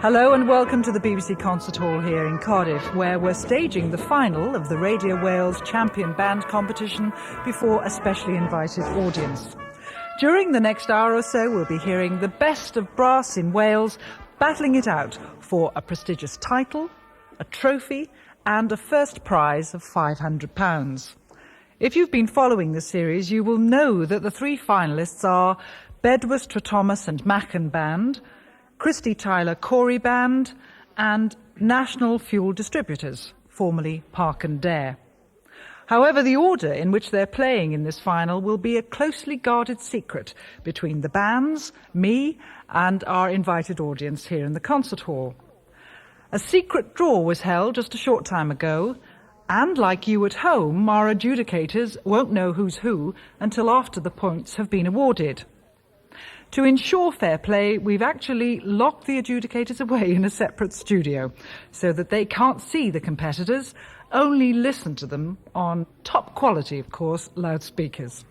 Hello and welcome to the BBC Concert Hall here in Cardiff, where we're staging the final of the Radio Wales Champion Band competition before a specially invited audience. During the next hour or so, we'll be hearing the best of brass in Wales battling it out for a prestigious title, a trophy and a first prize of £500. If you've been following the series, you will know that the three finalists are Bedwas Thomas and Machen Band, Christy Tyler Cory Band and National Fuel Distributors, formerly Parc Dare. However, the order in which they're playing in this final will be a closely guarded secret between the bands, me and our invited audience here in the concert hall. A secret draw was held just a short time ago, and like you at home, our adjudicators won't know who's who until after the points have been awarded. To ensure fair play, we've actually locked the adjudicators away in a separate studio so that they can't see the competitors, only listen to them on top quality, of course, loudspeakers.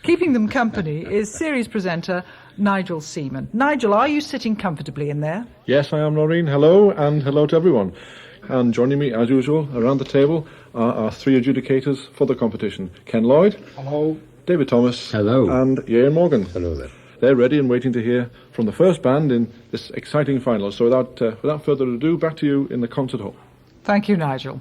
Keeping them company is series presenter Nigel Seaman. Nigel, are you sitting comfortably in there? Yes, I am, Noreen. Hello, and hello to everyone. And joining me, as usual, around the table are our three adjudicators for the competition. Ken Lloyd. Hello. David Thomas. Hello. And Ieuan Morgan. Hello there. They're ready and waiting to hear from the first band in this exciting final. So without further ado, back to you in the concert hall. Thank you, Nigel.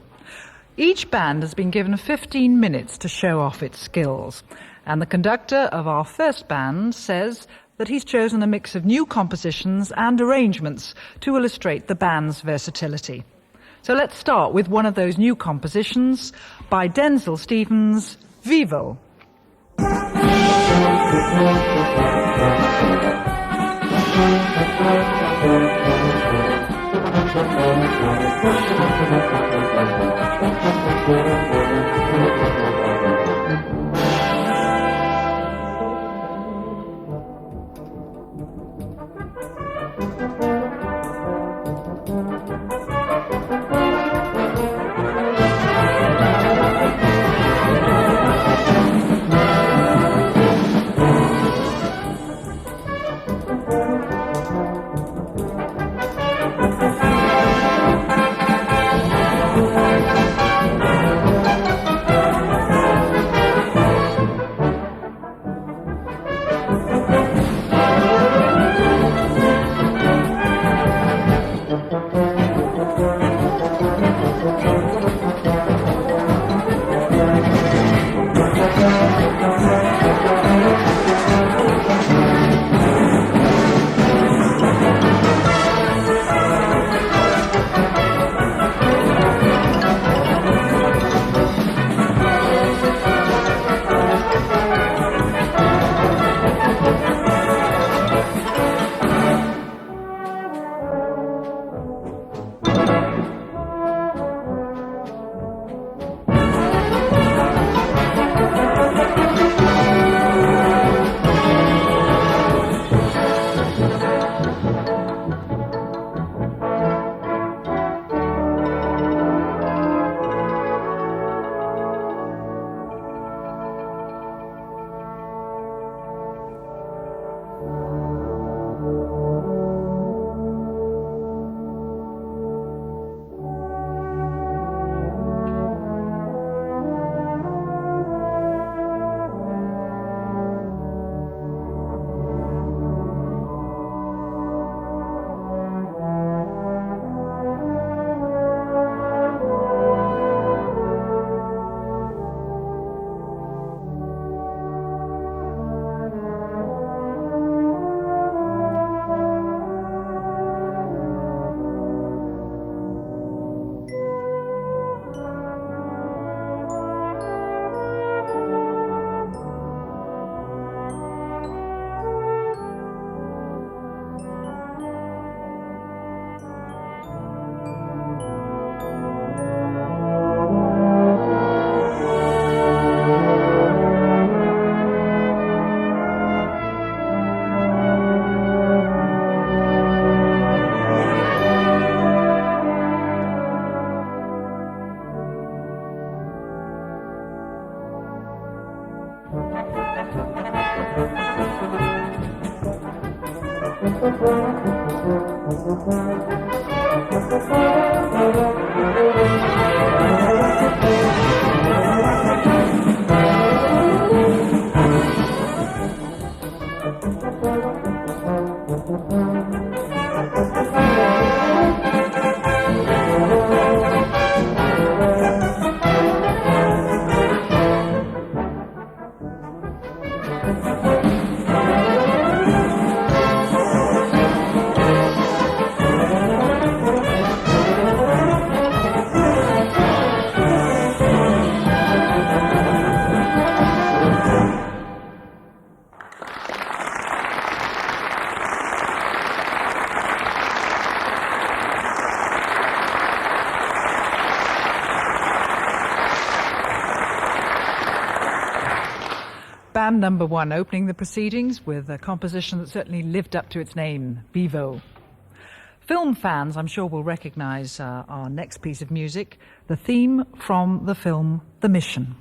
Each band has been given 15 minutes to show off its skills. And the conductor of our first band says that he's chosen a mix of new compositions and arrangements to illustrate the band's versatility. So let's start with one of those new compositions by Denzil Stevens, Vivo. Band number one opening the proceedings with a composition that certainly lived up to its name, Vivo. Film fans, I'm sure, will recognise our next piece of music, the theme from the film The Mission.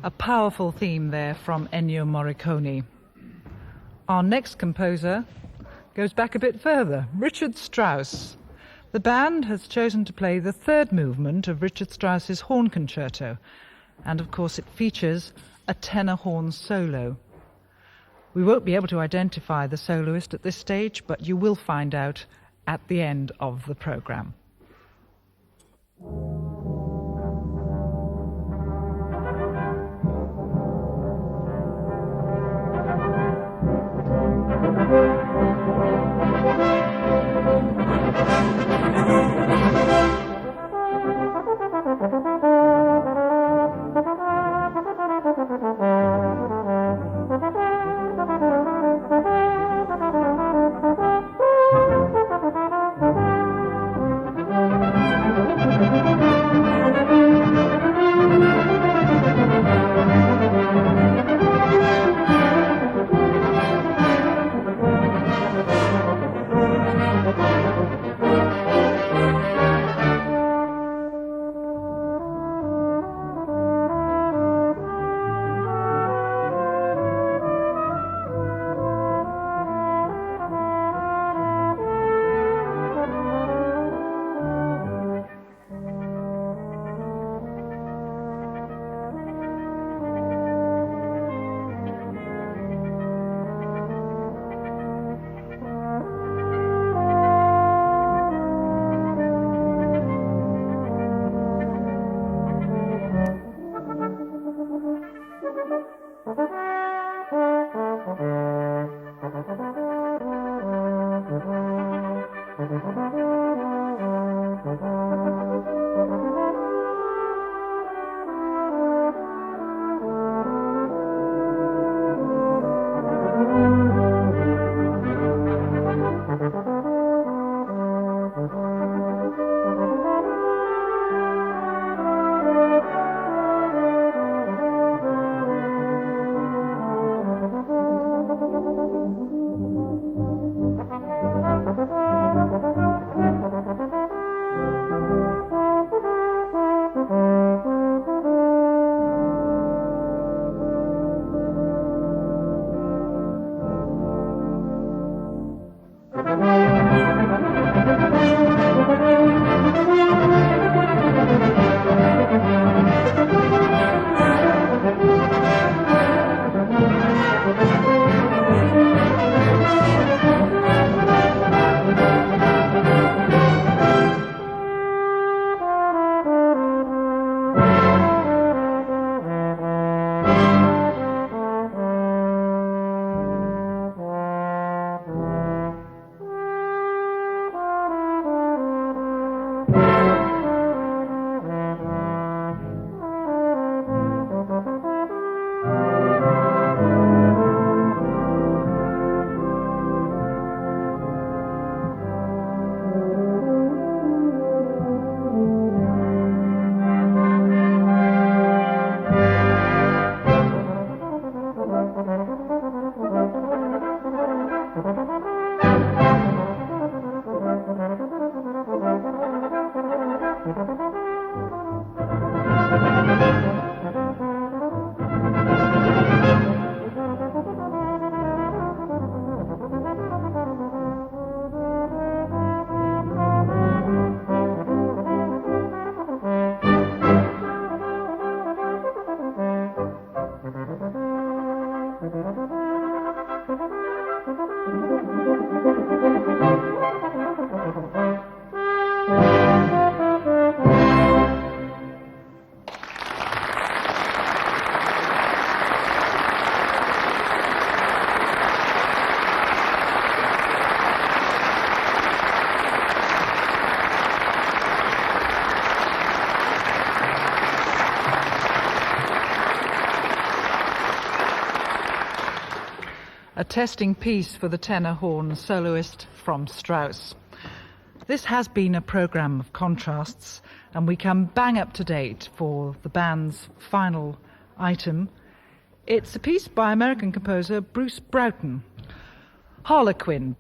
A powerful theme there from Ennio Morricone. Our next composer goes back a bit further, Richard Strauss. The band has chosen to play the third movement of Richard Strauss's horn concerto, and of course it features a tenor horn solo. We won't be able to identify the soloist at this stage, but you will find out at the end of the programme. a testing piece for the tenor horn soloist from Strauss. This has been a programme of contrasts, and we come bang up to date for the band's final item. It's a piece by American composer Bruce Broughton, Harlequin.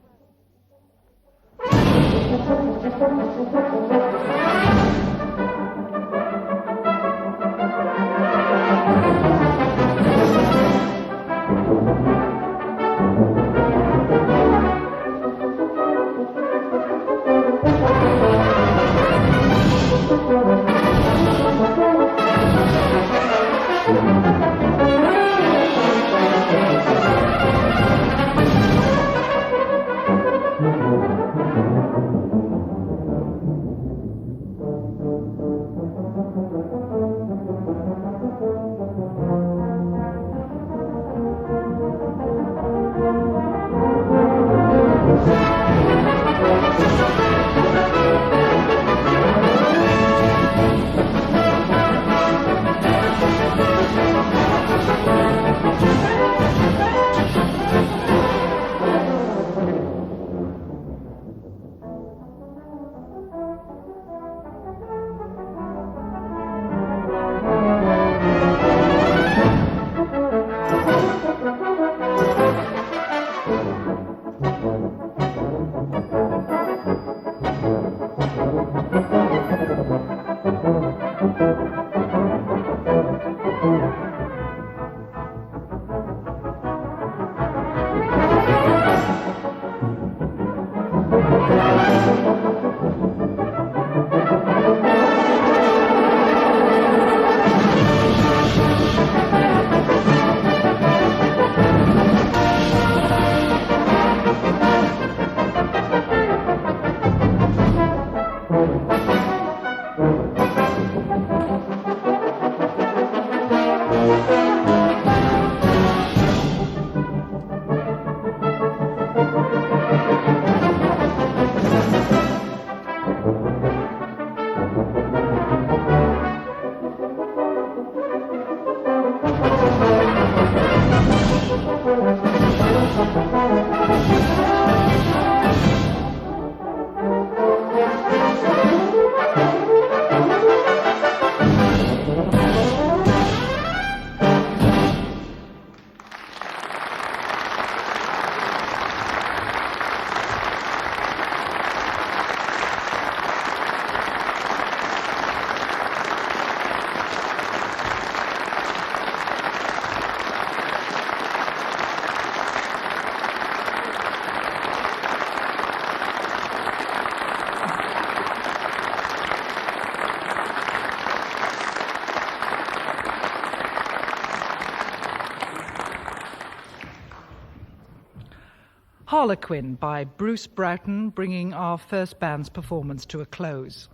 Harlequin by Bruce Broughton, bringing our first band's performance to a close.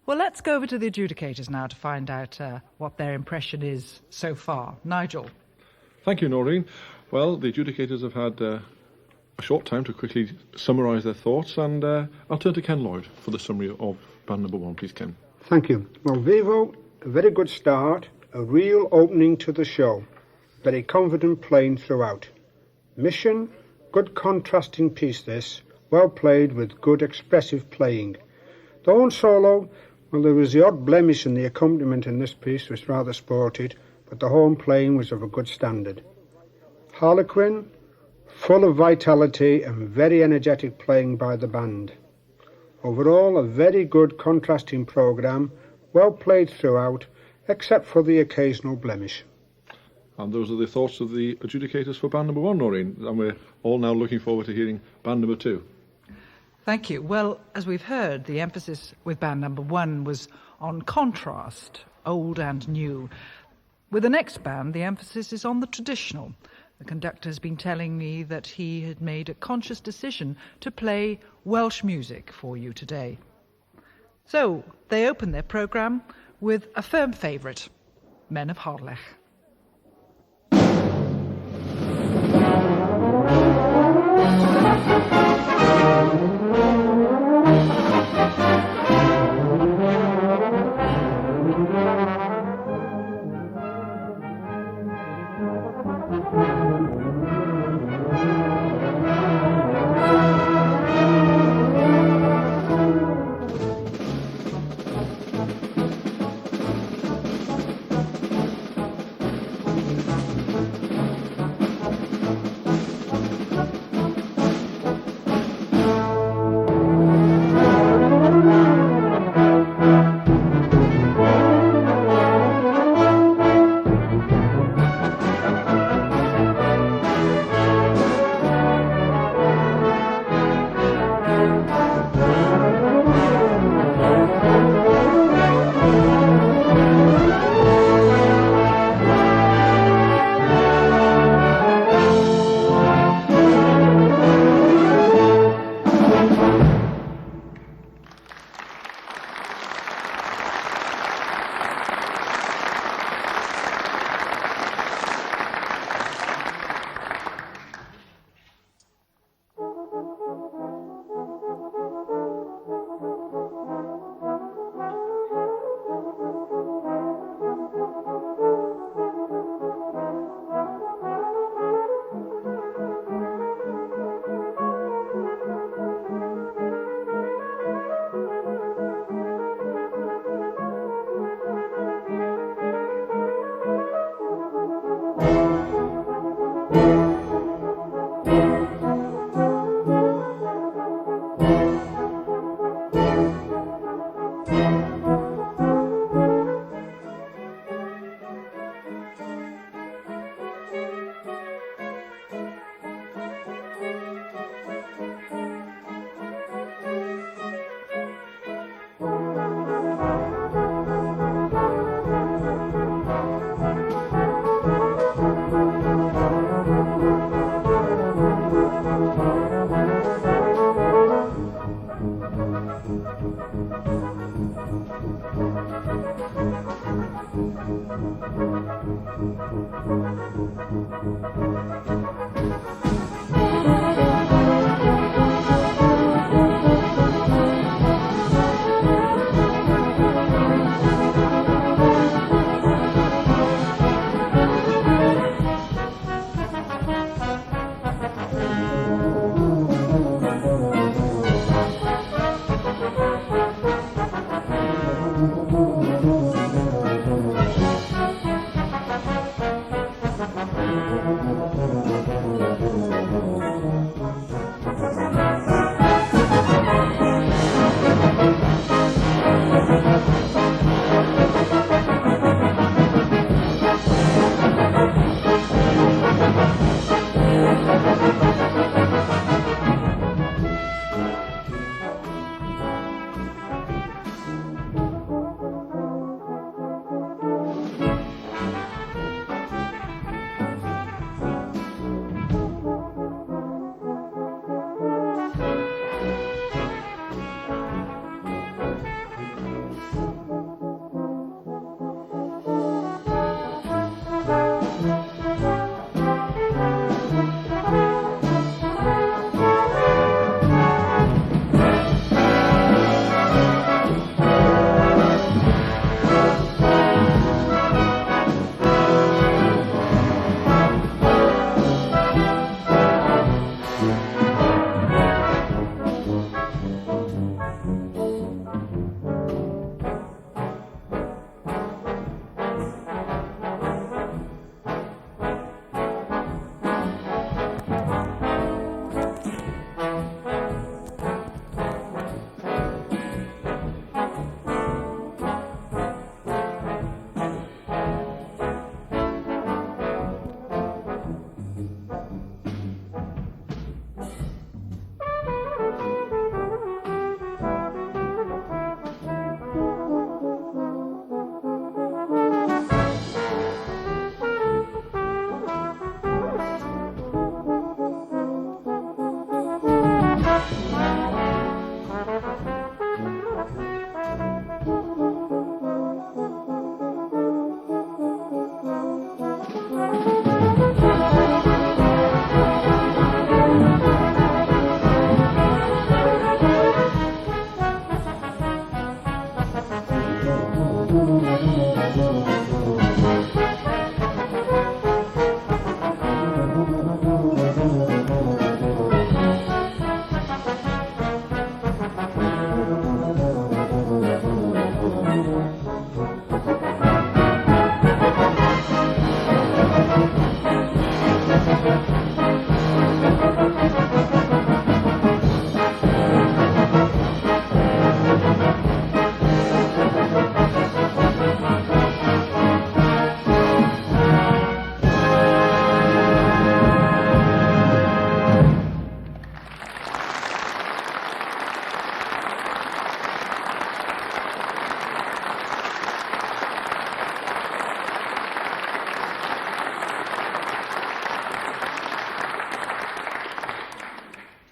Well, let's go over to the adjudicators now to find out what their impression is so far. Nigel. Thank you, Noreen. Well, the adjudicators have had a short time to quickly summarise their thoughts, and I'll turn to Ken Lloyd for the summary of band number one. Please, Ken. Thank you. Well, Vivo, a very good start, a real opening to the show. Very confident playing throughout. Mission, good contrasting piece this, well played with good expressive playing. The horn solo, well, there was the odd blemish in the accompaniment in this piece, was rather sported, but the horn playing was of a good standard. Harlequin, full of vitality and very energetic playing by the band. Overall, a very good contrasting programme, well played throughout, except for the occasional blemish. And those are the thoughts of the adjudicators for band number one, Noreen. And we're all now looking forward to hearing band number two. Thank you. Well, as we've heard, the emphasis with band number one was on contrast, old and new. With the next band, the emphasis is on the traditional. The conductor has been telling me that he had made a conscious decision to play Welsh music for you today. So they open their programme with a firm favourite, Men of Harlech.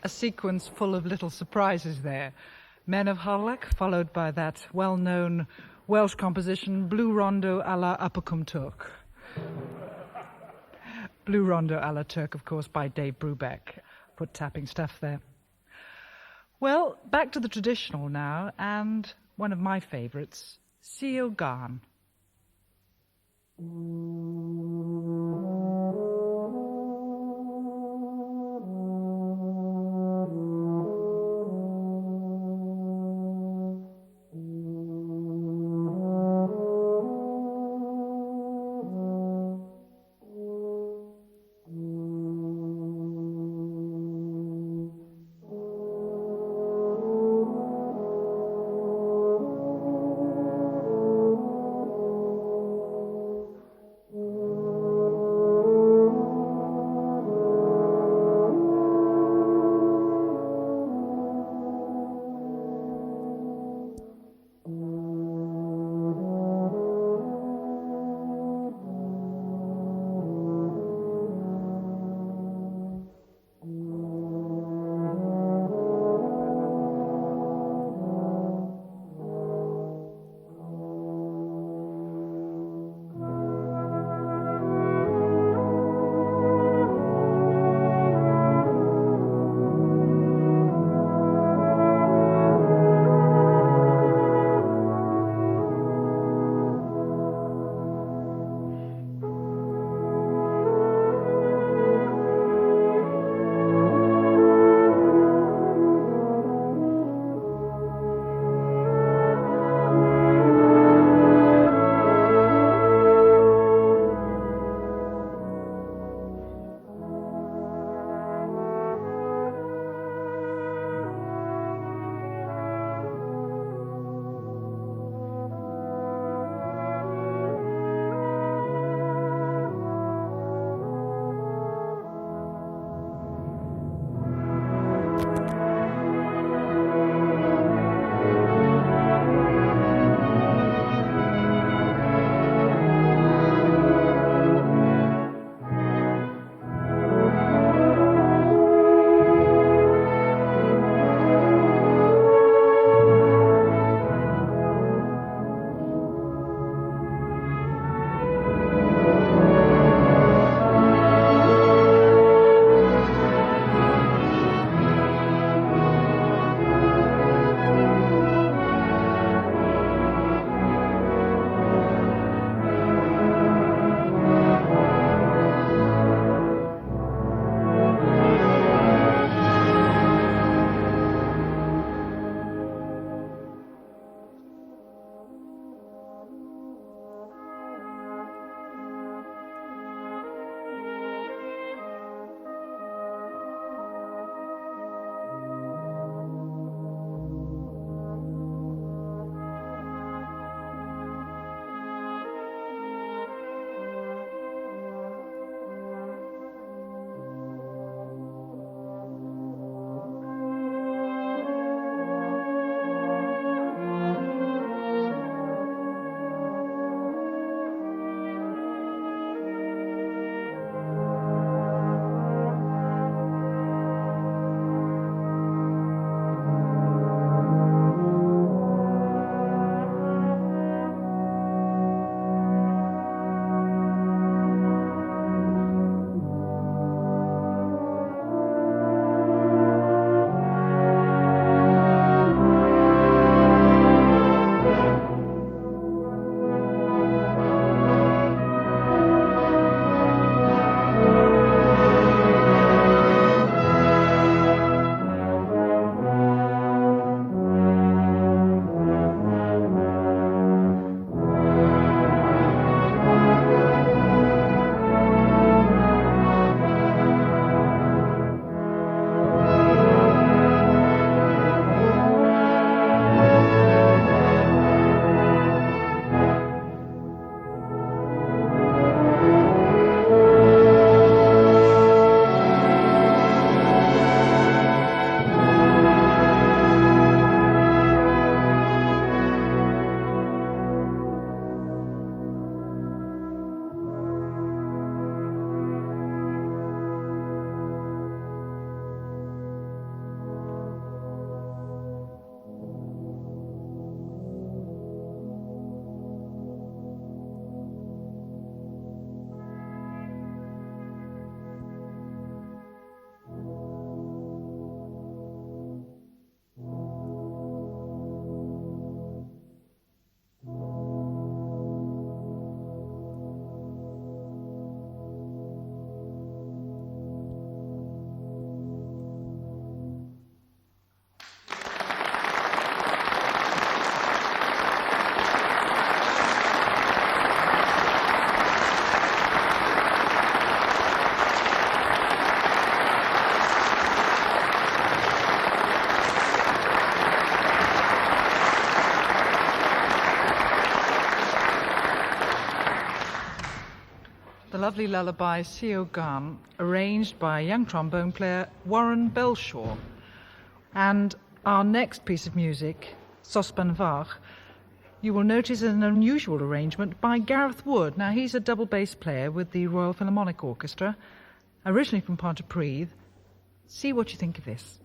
A sequence full of little surprises there. Men of Harlech, followed by that well-known Welsh composition, Blue Rondo a la Uppercombe Turk. Blue Rondo a la Turk, of course, by Dave Brubeck. Foot-tapping stuff there. Well, back to the traditional now, and one of my favourites, Seal Garn. the lovely lullaby Seaman, arranged by young trombone player Warren Belshaw. And our next piece of music, Sospan Vach, you will notice an unusual arrangement by Gareth Wood. Now, he's a double bass player with the Royal Philharmonic Orchestra, originally from Pontypridd. See what you think of this.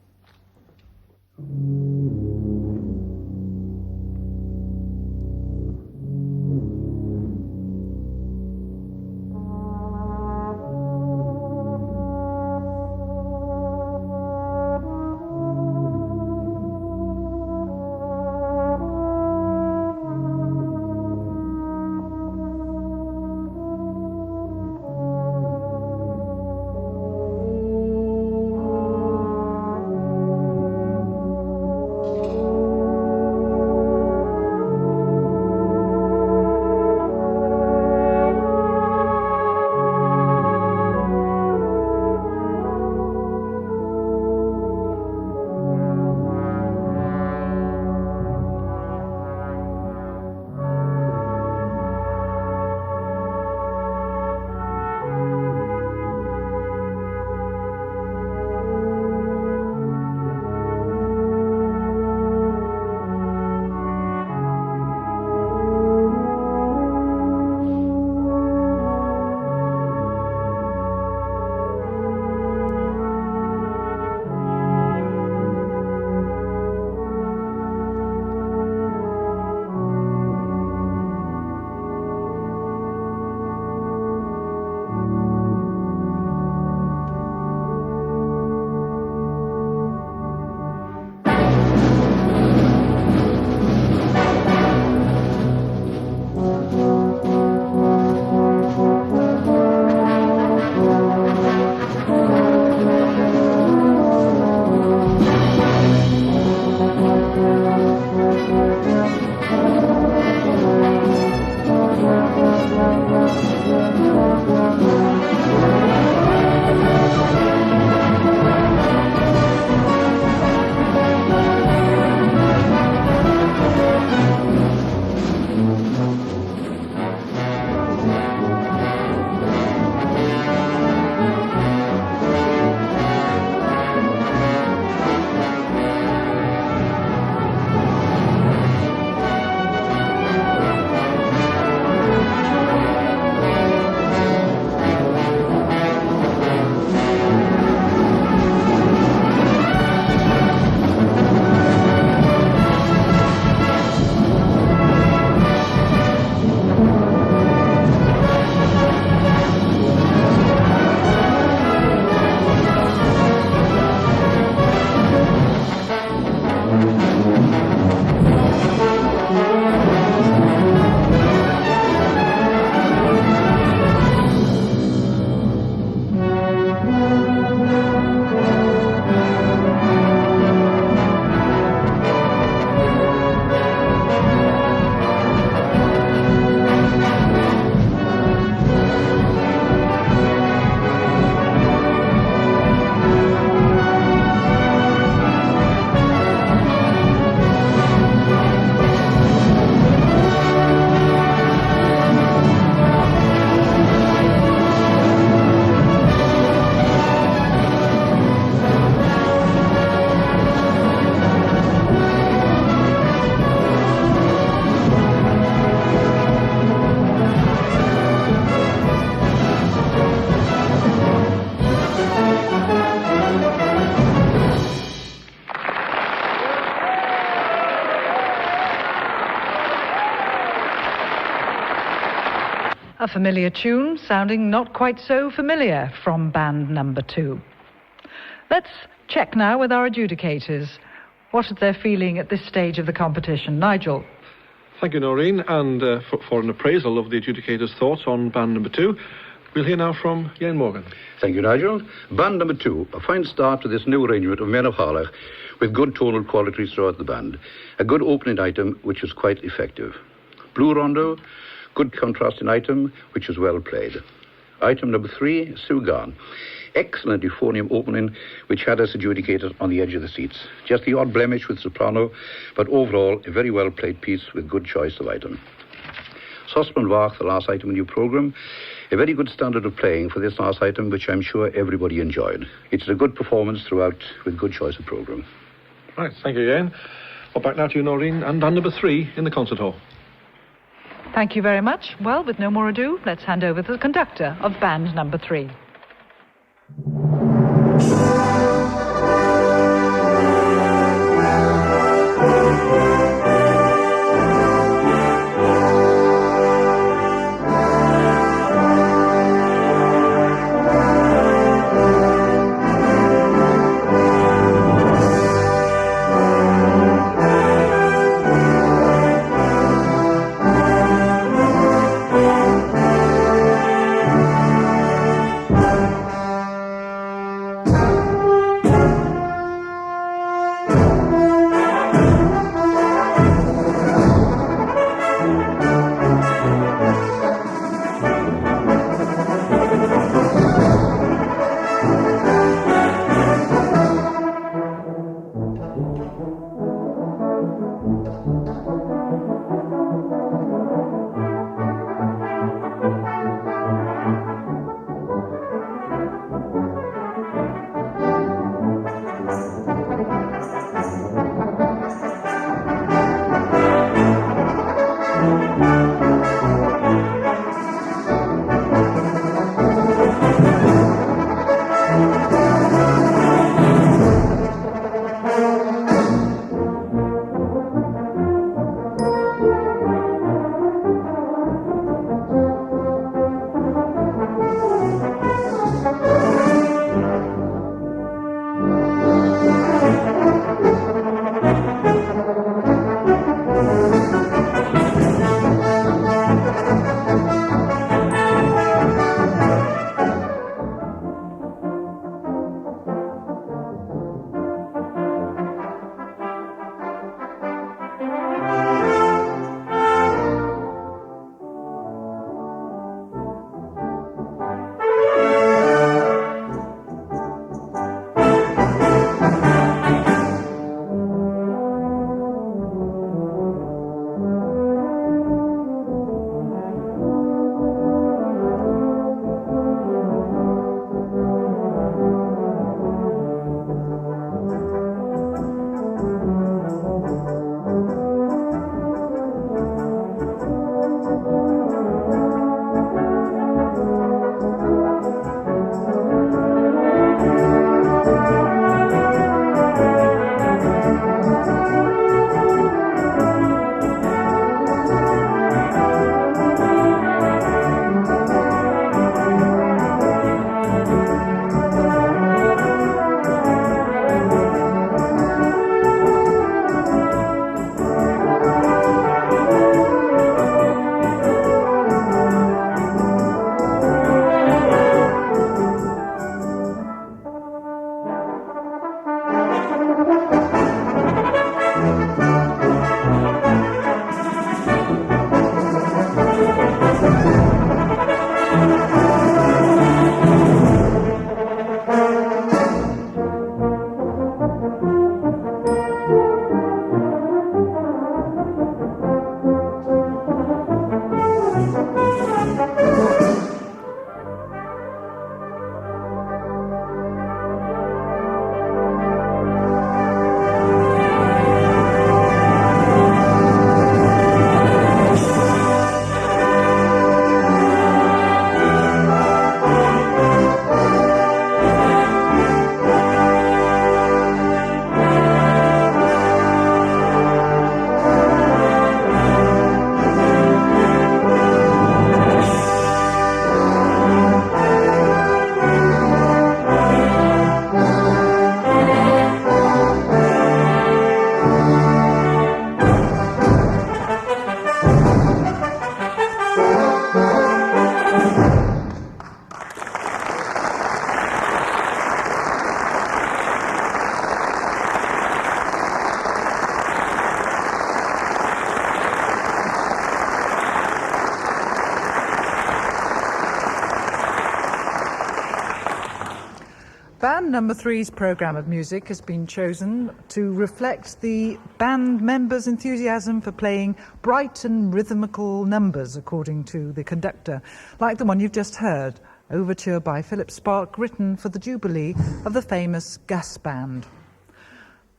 A familiar tune sounding not quite so familiar from band number 2. Let's check now with our adjudicators. What is their feeling at this stage of the competition? Nigel. Thank you, Noreen, and for an appraisal of the adjudicators' thoughts on band number 2, we'll hear now from Ieuan Morgan. Thank you, Nigel. Band number 2, a fine start to this new arrangement of Men of Harlech with good tonal qualities throughout the band. A good opening item, which was quite effective. Blue Rondo, good contrasting item, which was well played. Item number 3, Sugan. Excellent euphonium opening, which had us adjudicators on the edge of the seats. Just the odd blemish with soprano, but overall a very well played piece with good choice of item. Sosman Vach, the last item in your programme. A very good standard of playing for this last item, which I'm sure everybody enjoyed. It's a good performance throughout with good choice of programme. Right, thank you, Ieuan. Well, back now to you, Noreen, and band number 3 in the concert hall. Thank you very much. Well, with no more ado, let's hand over to the conductor of band number 3. Band number 3's programme of music has been chosen to reflect the band members' enthusiasm for playing bright and rhythmical numbers, according to the conductor, like the one you've just heard, Overture by Philip Spark, written for the Jubilee of the famous Gus Band.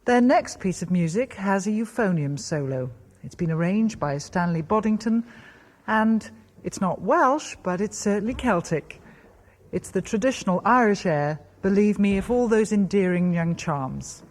Their next piece of music has a euphonium solo. It's been arranged by Stanley Boddington, and it's not Welsh, but it's certainly Celtic. It's the traditional Irish air, Believe Me, of all those endearing young charms.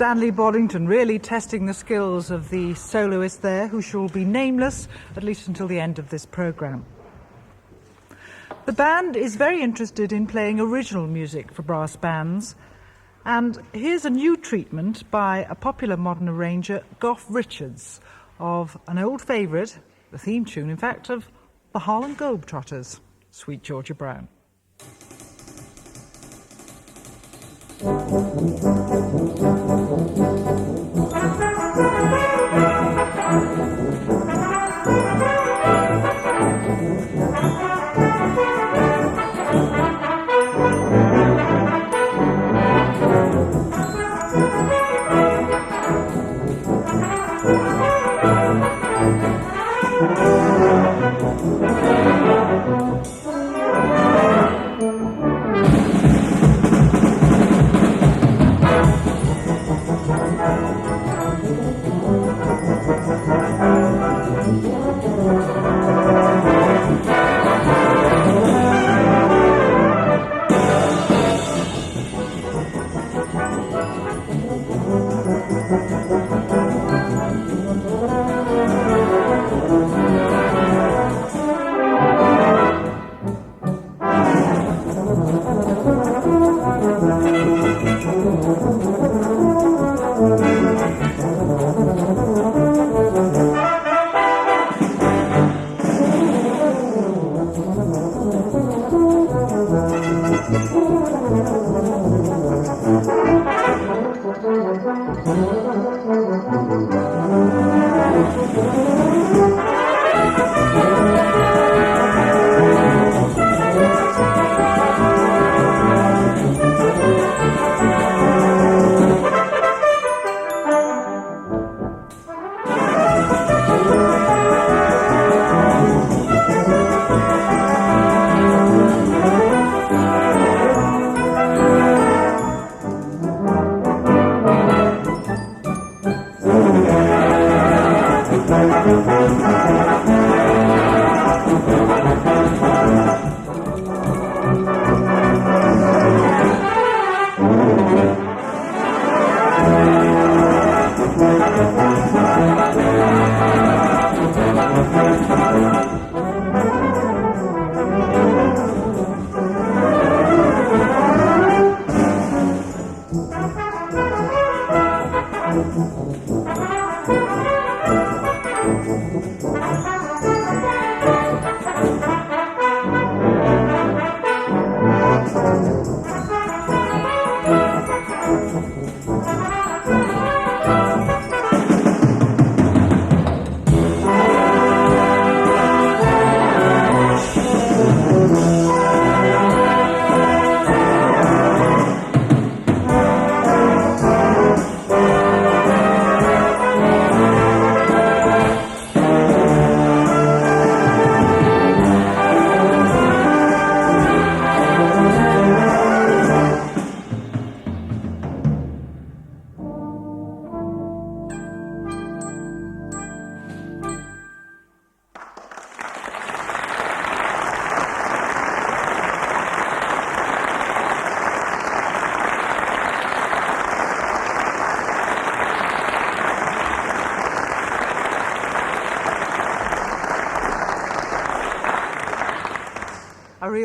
Stanley Boddington really testing the skills of the soloist there, who shall be nameless, at least until the end of this programme. The band is very interested in playing original music for brass bands, and here's a new treatment by a popular modern arranger, Gough Richards, of an old favourite, the theme tune, in fact, of the Harlem Globetrotters, Sweet Georgia Brown.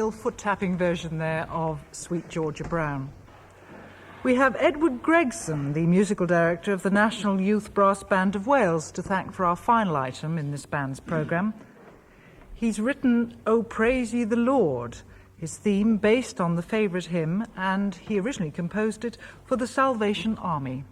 real foot-tapping version there of Sweet Georgia Brown. We have Edward Gregson, the musical director of the National Youth Brass Band of Wales, to thank for our final item in this band's programme. He's written "O Praise Ye the Lord," his theme based on the favourite hymn, and he originally composed it for the Salvation Army.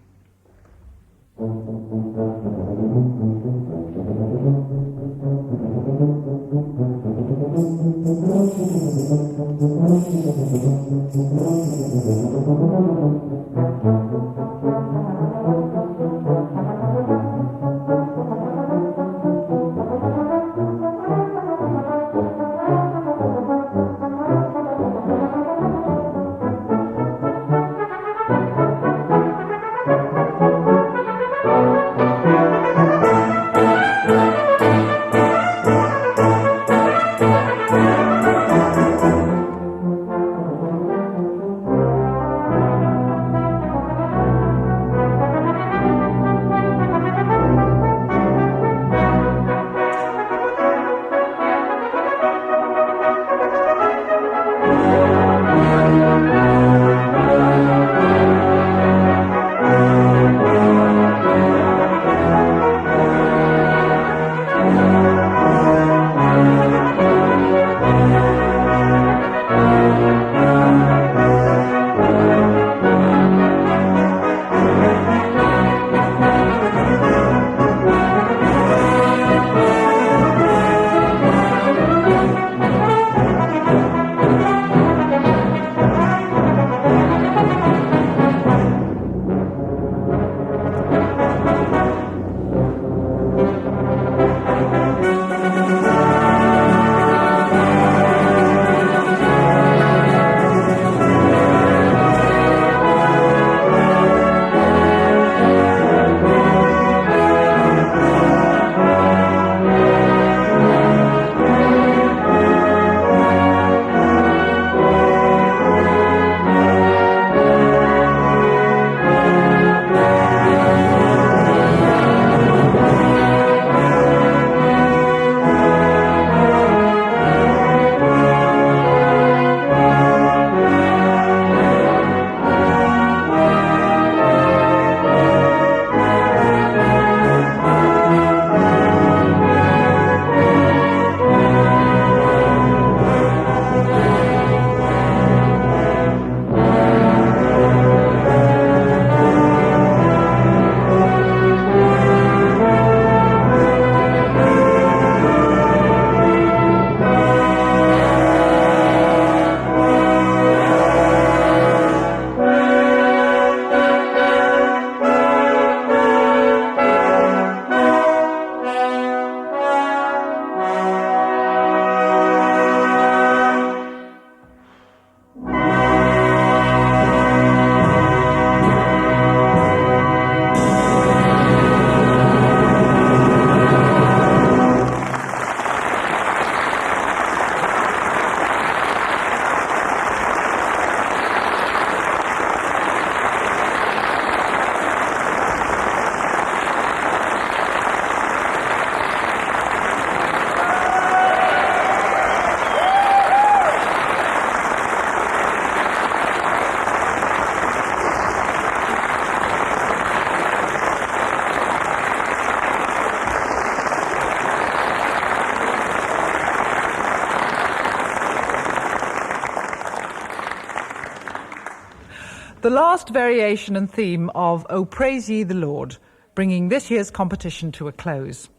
The last variation and theme of "O Praise Ye the Lord," bringing this year's competition to a close.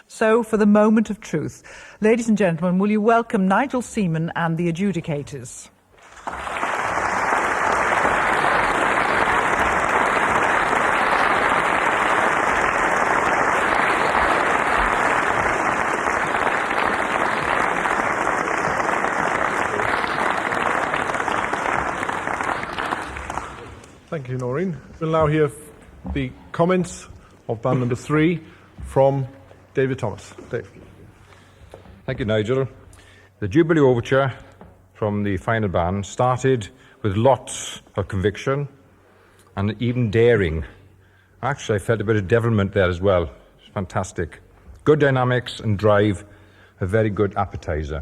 So, for the moment of truth, ladies and gentlemen, will you welcome Nigel, Seaman and the adjudicators. Thank you, Noreen. We'll now hear the comments of band number 3 from David Thomas. Dave. Thank you, Nigel. The Jubilee Overture from the final band started with lots of conviction and even daring. Actually, I felt a bit of devilment there as well. It's fantastic. Good dynamics and drive, a very good appetizer.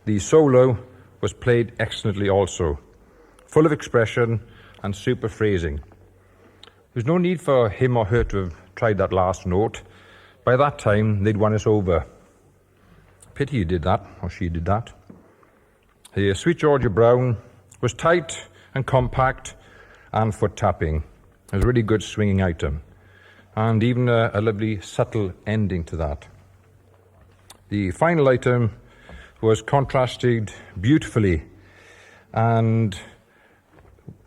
The solo was played excellently also, full of expression and super phrasing. There's no need for him or her to have tried that last note. By that time, they'd won us over. Pity he did that, or she did that. The Sweet Georgia Brown was tight and compact and foot-tapping. It was a really good swinging item, and even a lovely subtle ending to that. The final item was contrasted beautifully, and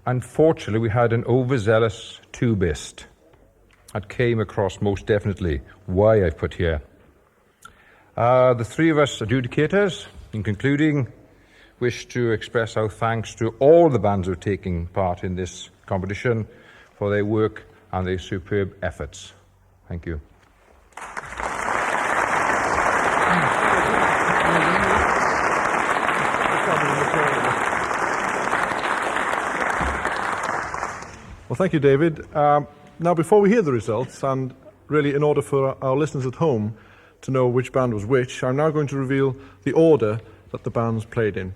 unfortunately we had an overzealous tubist. That came across most definitely why I've put here. The three of us adjudicators, in concluding, wish to express our thanks to all the bands who are taking part in this competition for their work and their superb efforts. Thank you. Well, thank you, David. Now, before we hear the results, and really in order for our listeners at home to know which band was which, I'm now going to reveal the order that the bands played in.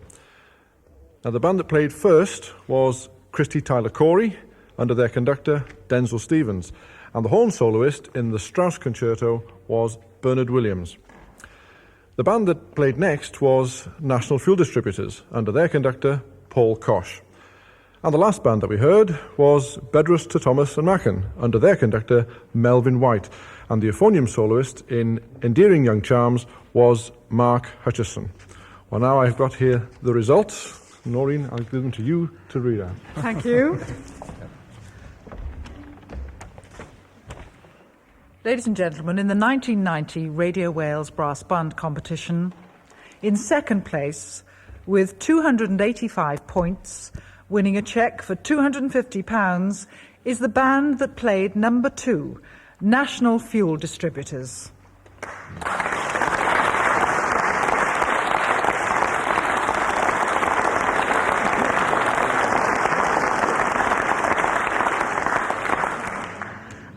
Now, the band that played first was Christy Tyler Cory, under their conductor, Denzil Stevens, and the horn soloist in the Strauss Concerto was Bernard Williams. The band that played next was National Fuel Distributors, under their conductor, Paul Kosh. And the last band that we heard was Bedros to Thomas and Machen, under their conductor, Melvin White, and the euphonium soloist in Endearing Young Charms was Mark Hutchison. Well, now I've got here the results. Noreen, I'll give them to you to read out. Thank you. Ladies and gentlemen, in the 1990 Radio Wales Brass Band competition, in second place with 285 points, winning a cheque for £250, is the band that played number 2, National Fuel Distributors.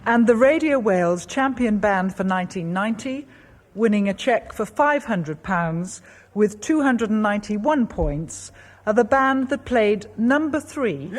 And the Radio Wales champion band for 1990, winning a cheque for £500 with 291 points, are the band that played number 3.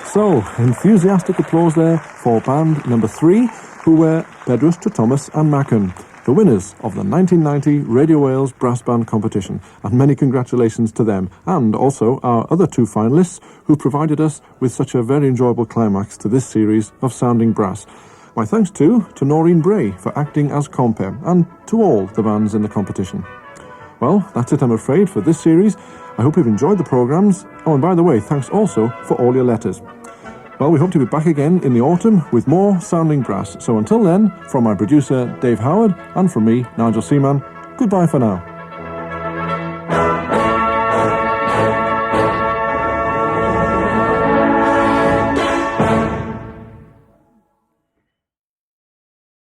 So, enthusiastic applause there for band number 3, who were Bedros to Thomas and Machen, the winners of the 1990 Radio Wales Brass Band competition, and many congratulations to them, and also our other 2 finalists who provided us with such a very enjoyable climax to this series of Sounding Brass. My thanks too to Noreen Bray for acting as compere, and to all the bands in the competition. Well, that's it, I'm afraid, for this series. I hope you've enjoyed the programmes. Oh, and by the way, thanks also for all your letters. Well, we hope to be back again in the autumn with more Sounding Brass. So until then, from my producer Dave Howard and from me, Nigel Seaman, goodbye for now.